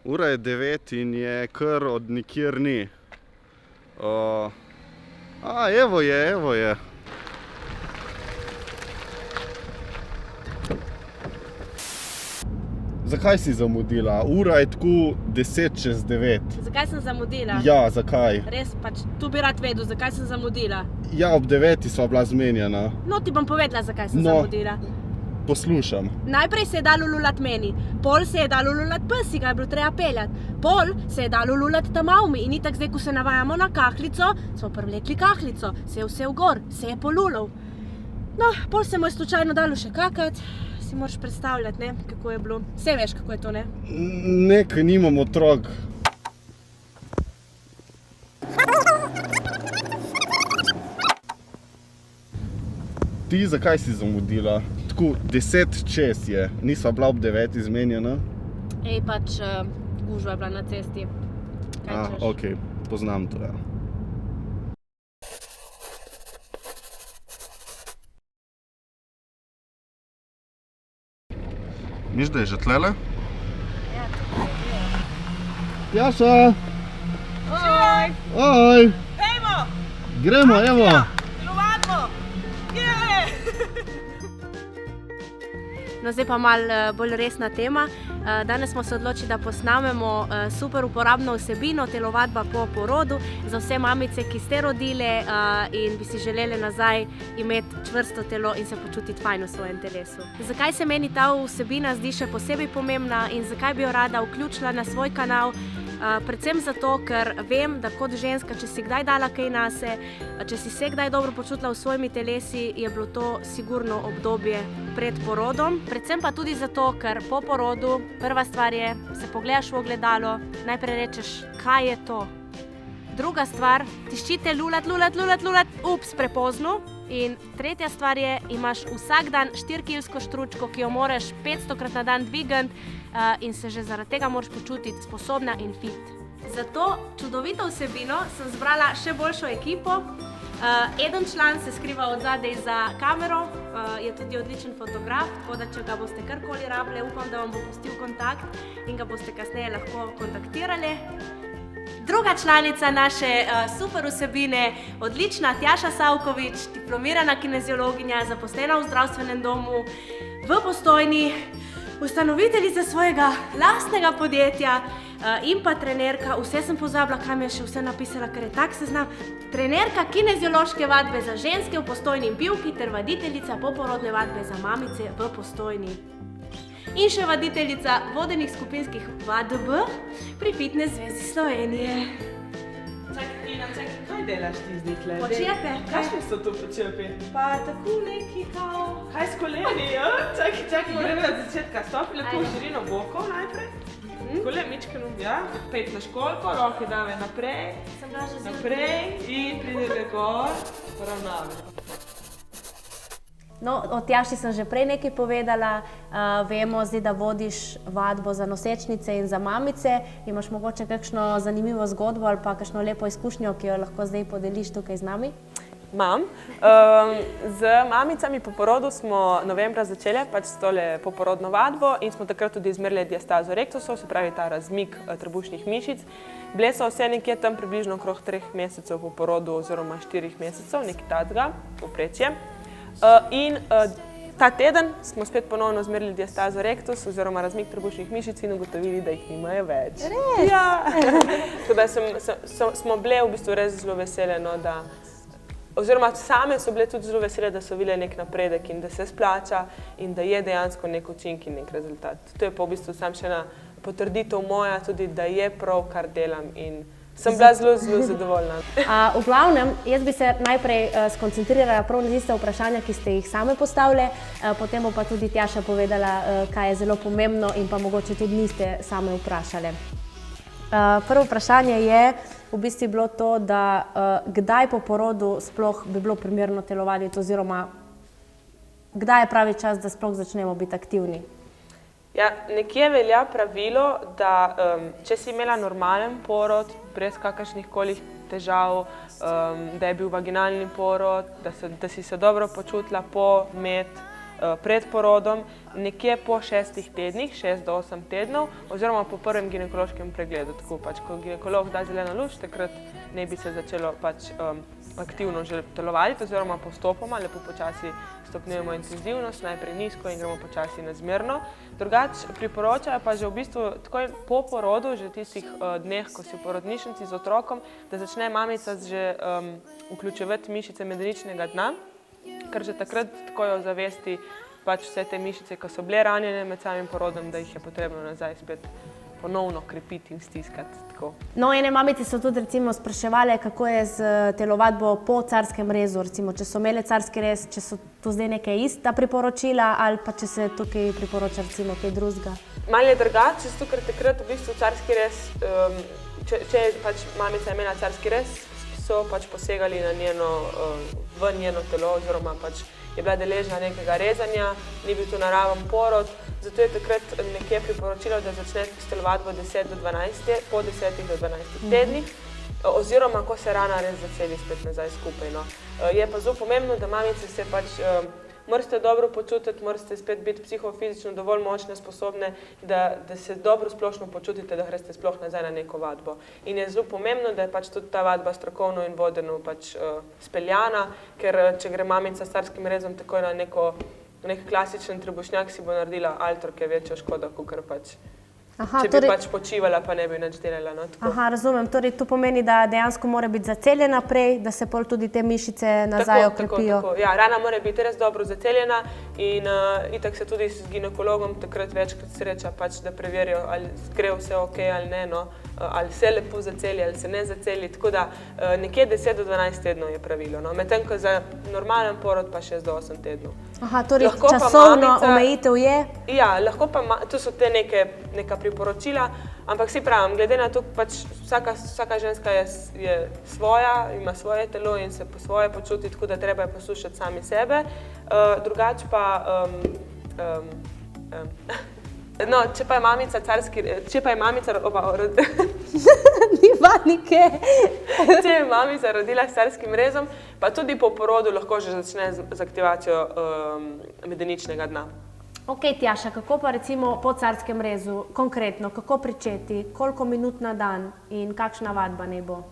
Ura je 9 in je kar od nikjer ni. Evo je. Zakaj si zamudila? Ura je tako 10:10. Zakaj sem zamudila? Ja, zakaj? Res pač, tu bi rad vedel, zakaj sem zamudila. Ja, ob 9 sva bila zmenjena. No, ti bom povedala, zakaj sem zamudila. Poslušam. Najprej se je dalo lulat meni, pol se je dalo lulat psi, ga je bilo treba peljati. Pol se je dalo lulat ta mavmi in itak zdaj, ko se navajamo na kahlico, smo privlekli kahlico, se je vse gor, se je polulal. No, pol se mu je slučajno dalo še kakati. Si moraš predstavljati, ne, kako je bilo. Vse veš, kako je to, ne? Ne, ker nimam otrok. Ti zakaj si zamudila? Tako 10:06 je, nisva bila ob 9 zmenjena? Ej, pač gužva je bila na cesti. Kaj češ? Okej, poznam to, ja. Miš, da je že tlele? Ja, tukaj je. Tjaša! Oj! Oj! Hejmo! Gremo, evo! Telovadbo! No, zdaj pa malo bolj resna tema. Danes smo se odločili, da posnamemo super uporabno vsebino telovadba po porodu za vse mamice, ki ste rodile in bi si želeli nazaj imeti čvrsto telo in se počutiti fajn v svojem telesu. Zakaj se meni ta vsebina zdi še posebej pomembna in zakaj bi jo rada vključila na svoj kanal? Predvsem zato, ker vem, da kot ženska, če si kdaj dala kaj nase, če si se kdaj dobro počutila v svojimi telesi, je bilo to sigurno obdobje pred porodom. Predvsem pa tudi zato, ker po porodu prva stvar je, se pogledaš v ogledalo, najprej rečeš, kaj je to. Druga stvar, tiščite lulat, ups, prepozno. In tretja stvar je, imaš vsak dan 4-kilsko štručko, ki jo moraš 500krat na dan dvigati in se že zaradi tega moraš počutiti sposobna in fit. Za to čudovito vsebino sem zbrala še boljšo ekipo. Eden član se skriva od zadaj za kamero, je tudi odličen fotograf, tako da če ga boste karkoli rabili, upam, da vam bo pustil kontakt in ga boste kasneje lahko kontaktirali. Druga članica naše super vsebine, odlična Tjaša Savkovič, diplomirana kineziologinja, zaposlena v zdravstvenem domu v Postojni, ustanoviteljica svojega lastnega podjetja in pa trenerka, vse sem pozabila, kaj mi je še vse napisala, ker je tak seznam, trenerka kineziološke vadbe za ženske v Postojni in Pivki ter vaditeljica poporodne vadbe za mamice v Postojni. In še vaditeljica vodenih skupinskih vadb pri Fitness zvezi Slovenije. Čakaj, kaj delaš ti zdaj tle? Počepe. Kakšni so to počepi? Pa tako neki kao... Kaj s koleni, ja? Čakaj, gremo od začetka. Stopi lepo v širino bokov najprej. Takole, mičkeno, ja. Pet na školko, roke dave naprej. Naprej in prideve gor, poravnave. No, o Tjaši sem že prej nekaj povedala, vemo zdaj, da vodiš vadbo za nosečnice in za mamice. Imaš mogoče kakšno zanimivo zgodbo ali pa kakšno lepo izkušnjo, ki jo lahko zdaj podeliš tukaj z nami? Imam. Z mamicami po porodu smo novembra začeli pač s tole poporodno vadbo in smo takrat tudi izmerili diastazo rectusov, se pravi ta razmik trebušnih mišic. Bile so vse nekje tam približno okrog 3 mesecev po porodu oziroma 4 mesecev, nekaj takega, povprečje. In ta teden smo spet ponovno izmerili diastazo rectus oziroma razmik trebušnih mišic in ugotovili, da jih nimajo več. Res? Ja. Tako da smo bile v bistvu res zelo vesele, no, da oziroma same so bile tudi zelo vesele, da so videle nek napredek in da se splača in da je dejansko nek učink in nek rezultat. To je pa v bistvu sam še ena potrditev moja tudi, da je prav, kar delam in sem bila zelo zadovoljna. V glavnem, jaz bi se najprej skoncentrirala prav na tiste vprašanja, ki ste jih same postavile, potem bo pa tudi Tjaša povedala, kaj je zelo pomembno in pa mogoče tudi niste same vprašale. Prvo vprašanje je v bistvu bilo to, da kdaj po porodu sploh bi bilo primerno telovaditi oziroma kdaj je pravi čas, da sploh začnemo biti aktivni? Ja, nekje velja pravilo, da če si imela normalen porod, brez kakršnih koli težav, da je bil vaginalni porod, da si se dobro počutila po, med pred porodom, nekje po 6 tednih, 6 do 8 tednov, oziroma po prvem ginekološkem pregledu. Tako pač, ko ginekolog da zeleno luč, takrat ne bi se začelo pač aktivno že telovaditi, oziroma postopoma, lepo počasi stopnjujemo intenzivnost, najprej nizko in gremo počasi na zmerno. Drugače priporočajo pa že v bistvu takoj po porodu, že tistih dneh, ko si v porodnišnici z otrokom, da začne mamica že vključevati mišice medeničnega dna, ker že takrat takoj ozavesti pač vse te mišice, ki so bile ranjene med samim porodom, da jih je potrebno nazaj spet ponovno krepiti in stiskati. Tako. No, ene mamice so tudi recimo spraševale, kako je z telovadbo po carskem rezu, recimo, če so imele carski rez, če so tu zdaj neke ista priporočila ali pa če se tukaj priporoča recimo kaj drugega. Malo je drugače, zato ker takrat v bistvu carski rez, če je pač mamica imela carski rez, so pač posegali na v njeno telo, oziroma pač je bila deležna nekega rezanja, ni bil to naraven porod, zato je takrat nekje priporočilo, da začnete s telovadbo po 10 do 12 tednih, oziroma ko se rana res zaceli spet nazaj skupaj. No. Je pa zelo pomembno, da mamice se pač morate dobro počutiti, morate spet biti psihofizično dovolj močne, sposobne, da se dobro splošno počutite, da greste sploh nazaj na neko vadbo. In je zelo pomembno, da je pač tudi ta vadba strokovno in vodeno pač speljana, ker če gre mamica s carskim rezom takoj na nek klasičen trebušnjak, si bo naredila altorke večjo škodo, kakor pač če bi pač počivala, pa ne bi nič delala. No, aha, razumem. Torej, to pomeni, da dejansko mora biti zaceljena prej, da se pol tudi te mišice nazaj okrepijo. Tako. Ja, rana mora biti res dobro zaceljena in itak se tudi z ginekologom takrat večkrat sreča, pač, da preverijo, ali gre vse ok ali ne, no, ali se lepo zaceli ali se ne zaceli. Tako da nekje 10 do 12 tednov je pravilo. No. Medtem ko za normalen porod pa 6 do 8 tednov. Aha, torej časovno omejitev je? Ja, lahko pa, to so te neka priporočila, ampak si pravim, glede na to, pač vsaka ženska je svoja, ima svoje telo in se po svoje počuti, tako da treba je poslušati sami sebe. Drugače pa, no, če pa je mamica Ni panike. Če je mamica rodila s carskim rezom, pa tudi po porodu lahko že začne z aktivacijo medeničnega dna. Ok, Tjaša, kako pa recimo po carskem rezu, konkretno, kako pričeti, koliko minut na dan in kakšna vadba naj bo?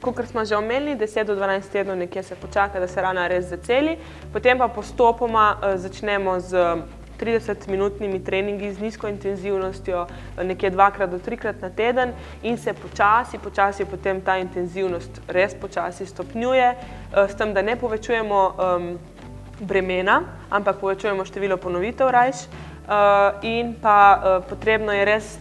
Kakor smo že omenili, 10 do 12 tednov nekje se počaka, da se rana res zaceli, potem pa postopoma začnemo z 30-minutnimi treningi z nizko intenzivnostjo, nekje 2 do 3 na teden in se počasi potem ta intenzivnost res počasi stopnjuje, s tem, da ne povečujemo bremena, ampak povečujemo število ponovitev rajš in pa potrebno je res,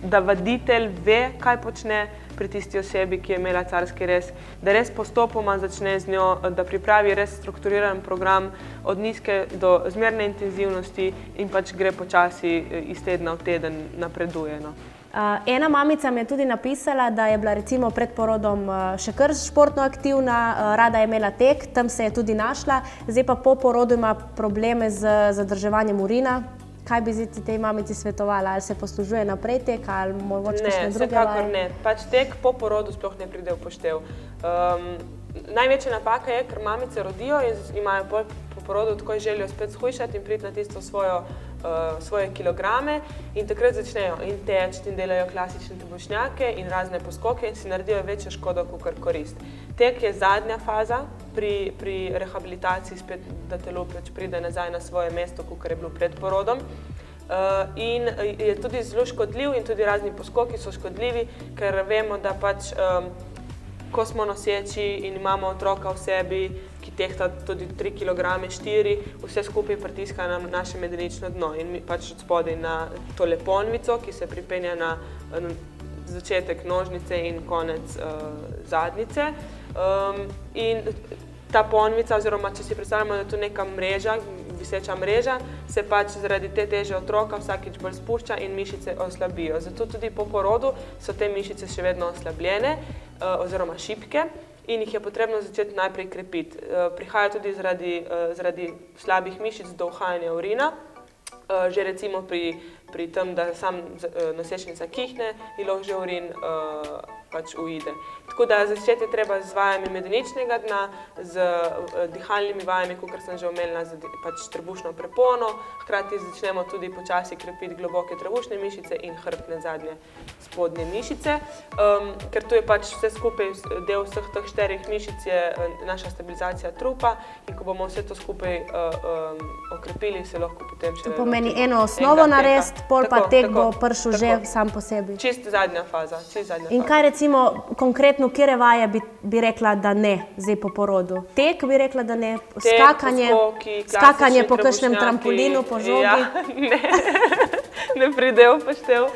da vaditelj ve, kaj počne pri tisti osebi, ki je imela carski rez, da res postopoma začne z njo, da pripravi res strukturiran program od nizke do zmerne intenzivnosti in pač gre počasi iz tedna v teden napreduje. No. Ena mamica mi je tudi napisala, da je bila recimo pred porodom še kar športno aktivna, rada je imela tek, tam se je tudi našla, zdaj pa po porodu ima probleme z zadrževanjem urina. Kaj bi zdaj tej mamici svetovala? Ali se poslužuje naprej tek, ali mogoče kakšne druge vaje? Ne, vsekakor ne. Pač tek po porodu sploh ne pride v poštev. Največja napaka je, ker mamice rodijo in imajo po porodu takoj željo spet shujšati in priti na tisto svoje kilograme in takrat začnejo in teči in delajo klasične trebušnjake in razne poskoke in si naredijo večjo škodo kakor korist. Tek je zadnja faza pri rehabilitaciji, spet da telo pride nazaj na svoje mesto, kakor je bilo pred porodom. In je tudi zelo škodljiv in tudi razni poskoki so škodljivi, ker vemo, da pač ko smo noseči in imamo otroka v sebi, ki tehta tudi 3 kg, 4, vse skupaj pritiska na naše medenično dno in pač od spodaj na tole ponvico, ki se pripenja na začetek nožnice in konec zadnjice. In ta ponvica, oziroma če si predstavljamo, da je to neka mreža, viseča mreža, se pač zaradi te teže otroka vsakič bolj spušča in mišice oslabijo. Zato tudi po porodu so te mišice še vedno oslabljene oziroma šibke in jih je potrebno začeti najprej krepiti. Prihaja tudi zaradi slabih mišic do uhajanja urina, že recimo pri pri tem, da sam nosečnica kihne in lahko že urin pač uide. Tako da začeti je treba z vajami medeničnega dna, z dihalnimi vajami, kot sem že omenila, z pač trebušno prepono. Hkrati začnemo tudi počasi krepiti globoke trebušne mišice in hrbtne zadnje spodnje mišice. Ker tu je pač vse skupaj del vseh teh 4 mišic je naša stabilizacija trupa in ko bomo vse to skupaj okrepili, se lahko potem še... To pomeni eno osnovo narediti, pol pa tek bo prišel že sam po sebi. Čist zadnja faza, In kaj recimo konkretno, kjere vaje bi rekla, da ne zdaj po porodu? Tek bi rekla, da ne, skakanje po kakšnem trampolinu, po žogi? Ja, ne pride v poštev.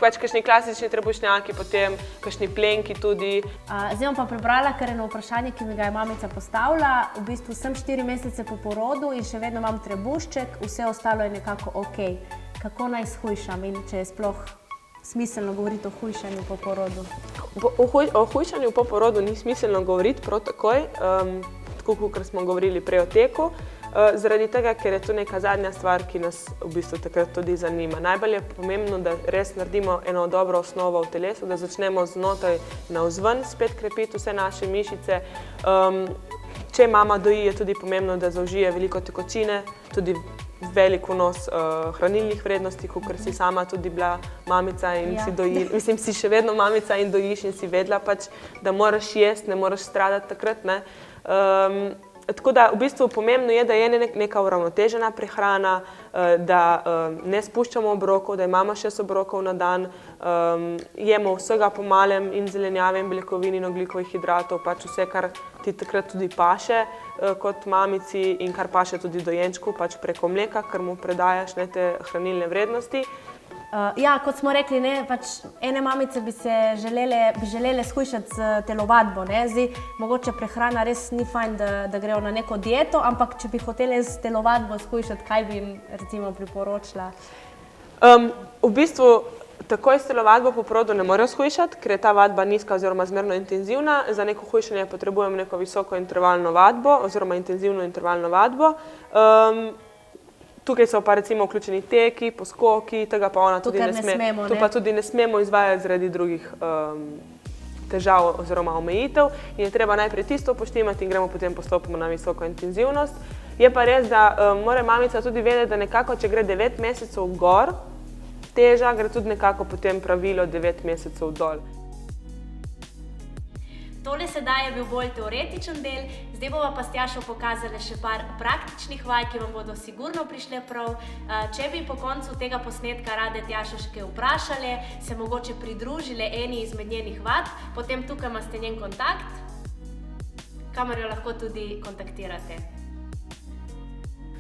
Pač kakšni klasični trebušnjaki, potem kakšni plenki tudi. Zdaj bom pa prebrala, ker je eno vprašanje, ki mi ga je mamica postavila. V bistvu sem 4 mesece po porodu in še vedno imam trebušček, vse ostalo je nekako ok. Kako naj shujšam in če je sploh smiselno govoriti o hujšanju po porodu? O hujšanju po porodu ni smiselno govoriti prav takoj, tako kot smo govorili prej o teku, zaradi tega, ker je to neka zadnja stvar, ki nas v bistvu takrat tudi zanima. Najbolj je pomembno, da res naredimo eno dobro osnovo v telesu, da začnemo znotraj navzven spet krepiti vse naše mišice. Če mama doji, je tudi pomembno, da zaužije veliko tekočine, tudi velik vnos hranilnih vrednosti, kot si sama tudi bila mamica in si doji, mislim, si še vedno mamica in dojiš in si vedela pač, da moraš jesti, ne moraš stradati takrat, ne. Tako da v bistvu pomembno je, da je neka uravnotežena prehrana, da ne spuščamo obrokov, da imamo 6 obrokov na dan, jemo vsega po malem in zelenjave in beljakovin in ogljikovih hidratov, pač vse, kar ti takrat tudi paše kot mamici in kar paše tudi dojenčku, pač preko mleka, ker mu predajaš te hranilne vrednosti. Ja, kot smo rekli, pač ene mamice bi želele shujšati z telovadbo. Zdaj, mogoče prehrana res ni fajn, da grejo na neko dieto, ampak če bi hotele z telovadbo shujšati, kaj bi jim recimo priporočila? V bistvu takoj s telovadbo po porodu ne morejo shujšati, ker je ta vadba nizka oziroma zmerno intenzivna. Za neko hujšanje potrebujemo neko visoko intervalno vadbo oziroma intenzivno intervalno vadbo. Tukaj so pa recimo vključeni teki, poskoki, tega pa ona tudi ne sme. To pa tudi ne smemo izvajati zaradi drugih težav oziroma omejitev in je treba najprej tisto upoštevati in gremo potem postopoma na visoko intenzivnost. Je pa res, da mora mamica tudi vedeti, da nekako, če gre 9 mesecev gor teža, gre tudi nekako potem pravilo 9 mesecev dol. Tole sedaj je bil bolj teoretičen del, zdaj bova pa s Tjašo pokazali še par praktičnih vaj, ki vam bodo sigurno prišle prav. Če bi po koncu tega posnetka rade Tjašo še kaj vprašali, se mogoče pridružili eni izmed njenih vad, potem tukaj imate njen kontakt, kamor jo lahko tudi kontaktirate.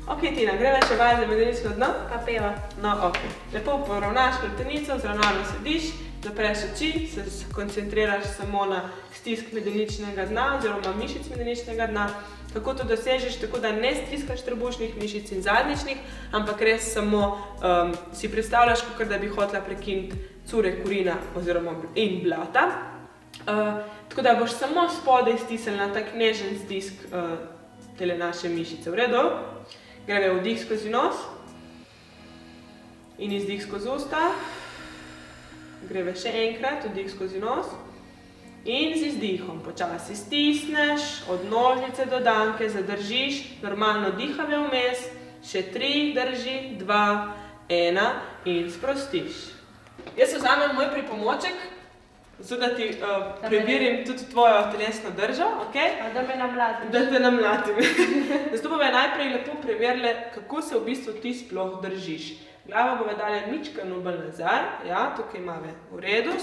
Ok, Tina, greva še vaj za medenično dno? Pa peva. No, ok. Lepo poravnaš hrbtenico, zravnano sediš, zapreš oči, se koncentriraš samo na stisk medeničnega dna oziroma mišic medeničnega dna. Kako to dosežeš, tako da ne stiskaš trebušnih mišic in zadnjičnih, ampak res samo si predstavljaš, kot da bi hotela prekiniti curek urina oziroma in blata. Tako da boš samo spodaj stisnila na tak nežen stisk tele naše mišice. V redu? Greve vdih skozi nos in izdih skozi usta. Greve še enkrat, vdih skozi nos in z izdihom počasi stisneš od nožnice do danke, zadržiš, normalno dihave vmes, še 3, drži, 2, 1 in sprostiš. Jaz vzamem moj pripomoček, zato da ti preverim tudi tvojo telesno držo, ok? Da me namlatim. Da te namlatim. Zato bova najprej lepo preverili, kako se v bistvu ti sploh držiš. Glava bova dala mičkano bolj nazaj, ja, tukaj imamo v redu,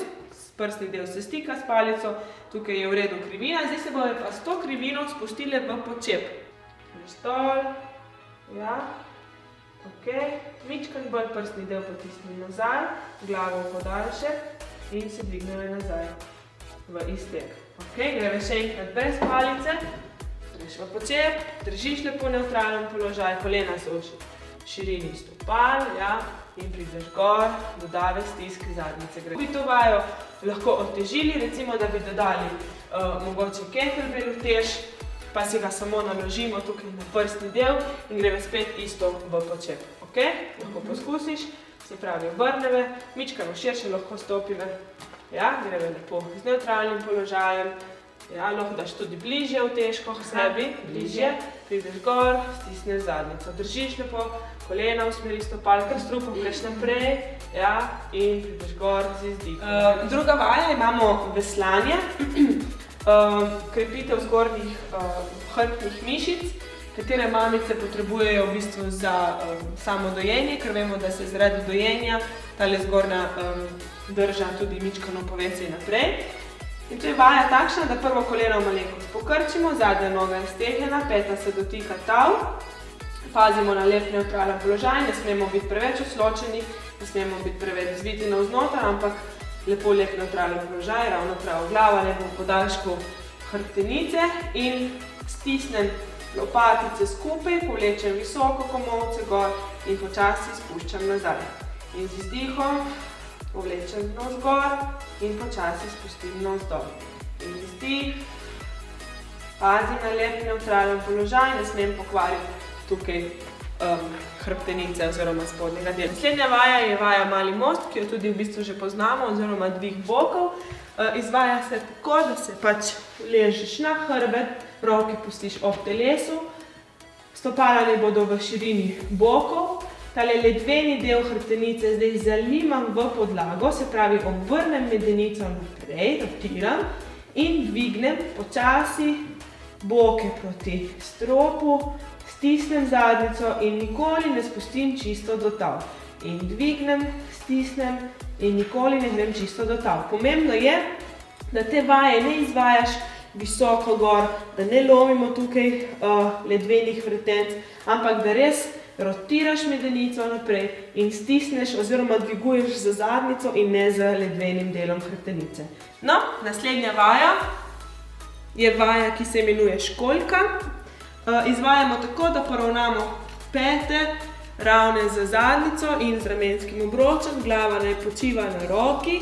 prsni del se stika s palico, tukaj je v redu krivina, zdaj se bova pa s to krivino spustili v počep. Stol, ja, ok, mičkan bolj prsni del potisni nazaj, glavo podaljšek in se dvigneme nazaj v iztek. Ok, greve še enkrat brez palice, greš v počep, držiš lepo nevtralen položaj, kolena so v širini stopal, ja, in prideš gor, dodave stisk zadnjice. Bi to vajo lahko otežili, recimo, da bi dodali mogoče kettlebell utež, pa si ga samo naložimo tukaj na prsni del in greve spet isto v počep. Ok, Ok, lahko poskusiš, se pravi obrneve, mičkano širše lahko stopive. Ja, greve lepo z nevtralnim položajem. Ja, lahko daš tudi bližje v težko k sebi, bližje, prideš gor, stisneš zadnjico, držiš lepo, kolena v smeri stopal, kar strupom greš naprej, ja, in prideš gor z izdihom. Druga vaja imamo veslanje, krepitev zgornjih hrbtnih mišic, katere mamice potrebujejo v bistvu za samo dojenje, ker vemo, da se zaradi dojenja tale zgornja drža tudi mičkano povesi naprej. In to je vaja takšna, da prvo koleno malenkost pokrčimo, zadnja noga je stegnjena, peta se dotika tal. Pazimo na lep nevtralen položaj, ne smemo biti preveč osločeni, ne smemo biti preveč zviti navznoter, ampak lepo lep nevtralen položaj, ravno prav glava, lepo v podaljšku hrbtenice in stisnem lopatice skupaj, povlečem visoko komolce gor in počasi spuščam nazaj. In z izdihom povlečem nos gor in počasi spustim nos dol. In izdih, pazi na lep nevtralen položaj, ne smem pokvariti tukaj hrbtenice oziroma spodnjega dela. Naslednja vaja je vaja mali most, ki jo tudi v bistvu že poznamo, oziroma dvig bokov. Izvaja se tako, da se pač ležiš na hrbet, roke pustiš ob telesu, stopala ne bodo v širini bokov. Tale ledveni del hrbtenice zdaj zalimam v podlago, se pravi obrnem medenico naprej, rotiram in dvignem počasi boke proti stropu, stisnem zadnjico in nikoli ne spustim čisto do tal. In dvignem, stisnem in nikoli ne grem čisto do tal. Pomembno je, da te vaje ne izvajaš visoko gor, da ne lomimo tukaj ledvenih vretenc, ampak da res rotiraš medenico naprej in stisneš oziroma dviguješ z zadnjico in ne z ledvenim delom hrbtenice. No, naslednja vaja je vaja, ki se imenuje školjka. Izvajamo tako, da poravnamo pete ravne z zadnjico in z ramenskim obročem, glava naj počiva na roki.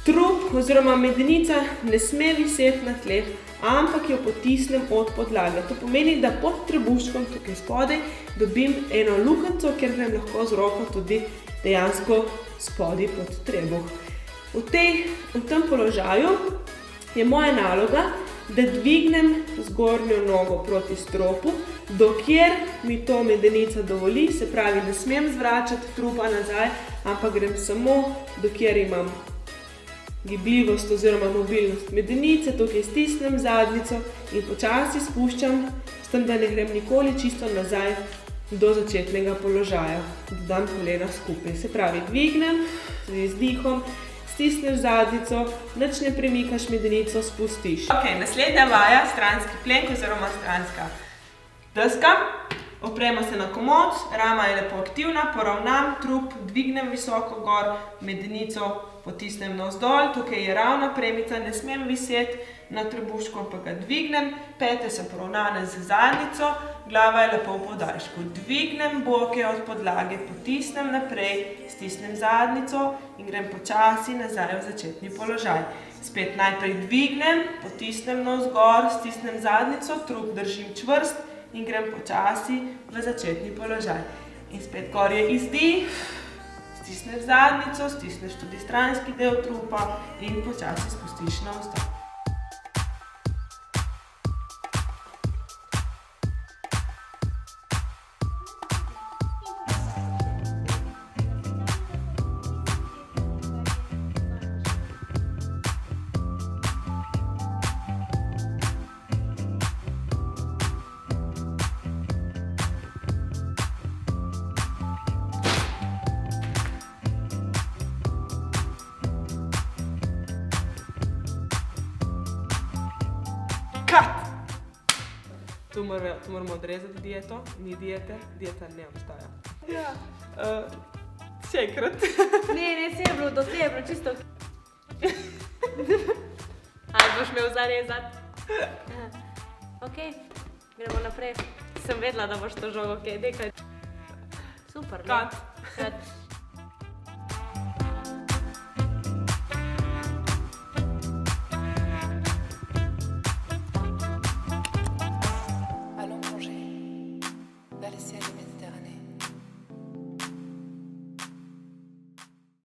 Trup oziroma medenica ne sme viseti na tleh, ampak jo potisnem od podlage. To pomeni, da pod trebuškom tukaj spodaj dobim eno lukenco, kjer grem lahko z roko tudi dejansko spodaj pod trebuh. V tem položaju je moja naloga, da dvignem zgornjo nogo proti stropu, dokjer mi to medenica dovoli, se pravi, ne smem zvračati trupa nazaj, ampak grem samo, dokjer imam gibljivost oziroma mobilnost medenice, tukaj stisnem zadnjico in počasi spuščam, s tem, da ne grem nikoli čisto nazaj do začetnega položaja. Dodam kolena skupaj, se pravi, dvignem z izdihom, stisneš zadnjico, nič ne premikaš medenico, spustiš. Ok, naslednja vaja, stranski plenk oziroma stranska deska. Opremo se na komod, rama je lepo aktivna, poravnam trup, dvignem visoko gor, medenico potisnem navzdol, tukaj je ravna premica, ne smem viseti na trebuščku, ampak ga dvignem, pete so poravnane z zadnjico, glava je lepo v podaljšku. Dvignem boke od podlage, potisnem naprej, stisnem zadnjico in grem počasi nazaj v začetni položaj. Spet najprej dvignem, potisnem navzgor, stisnem zadnjico, trup držim čvrst in grem počasi v začetni položaj. In spet gor je izdih, stisneš zadnjico, stisneš tudi stranski del trupa in počasi spustiš navzdol. Tu moramo odrezati dieto, ni diete, dieta ne obstaja. Ja. Še enkrat. Ne, se je bilo, doslej je bilo čisto. Ali boš imel zarezati? Ok, gremo naprej. Sem vedela, da boš to žogo, ok, dekaj. Super, ne? Cut.